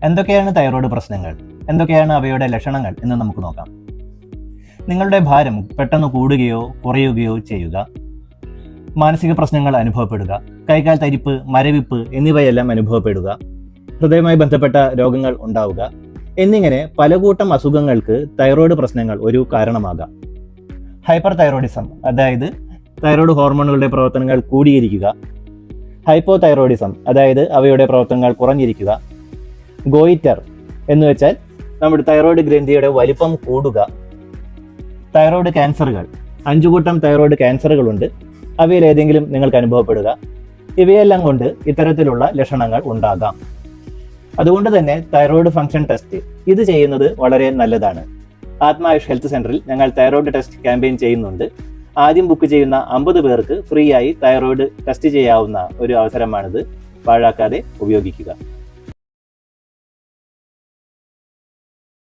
എന്തൊക്കെയാണ് തൈറോയ്ഡ് പ്രശ്നങ്ങൾ, എന്തൊക്കെയാണ് അവയുടെ ലക്ഷണങ്ങൾ എന്ന് നമുക്ക് നോക്കാം. നിങ്ങളുടെ ഭാരം പെട്ടെന്ന് കൂടുകയോ കുറയുകയോ ചെയ്യുക, മാനസിക പ്രശ്നങ്ങൾ അനുഭവപ്പെടുക, കൈകാൽ തരിപ്പ്, മരവിപ്പ് എന്നിവയെല്ലാം അനുഭവപ്പെടുക, ഹൃദയവുമായി ബന്ധപ്പെട്ട രോഗങ്ങൾ ഉണ്ടാവുക എന്നിങ്ങനെ പലകൂട്ടം അസുഖങ്ങൾക്ക് തൈറോയ്ഡ് പ്രശ്നങ്ങൾ ഒരു കാരണമാകാം. ഹൈപ്പർ തൈറോയിഡിസം, അതായത് തൈറോയ്ഡ് ഹോർമോണുകളുടെ പ്രവർത്തനങ്ങൾ കൂടിയിരിക്കുക. ഹൈപ്പോ തൈറോയിഡിസം, അതായത് അവയുടെ പ്രവർത്തനങ്ങൾ കുറഞ്ഞിരിക്കുക. ഗോയിറ്റർ എന്ന് വെച്ചാൽ നമ്മുടെ തൈറോയ്ഡ് ഗ്രന്ഥിയുടെ വലിപ്പം കൂടുക. തൈറോയ്ഡ് ക്യാൻസറുകൾ, 5 കൂട്ടം തൈറോയ്ഡ് ക്യാൻസറുകളുണ്ട്, അവയിൽ ഏതെങ്കിലും നിങ്ങൾക്ക് അനുഭവപ്പെടുക. ഇവയെല്ലാം കൊണ്ട് ഇത്തരത്തിലുള്ള ലക്ഷണങ്ങൾ ഉണ്ടാകാം. അതുകൊണ്ട് തന്നെ തൈറോയ്ഡ് ഫംഗ്ഷൻ ടെസ്റ്റ് ഇത് ചെയ്യുന്നത് വളരെ നല്ലതാണ്. ആത്മായുഷ് ഹെൽത്ത് സെന്ററിൽ ഞങ്ങൾ തൈറോയ്ഡ് ടെസ്റ്റ് ക്യാമ്പയിൻ ചെയ്യുന്നുണ്ട്. ആദ്യം ബുക്ക് ചെയ്യുന്ന 50 പേർക്ക് ഫ്രീ ആയി തൈറോയ്ഡ് ടെസ്റ്റ് ചെയ്യാവുന്ന ഒരു അവസരമാണിത്. പാഴാക്കാതെ ഉപയോഗിക്കുക.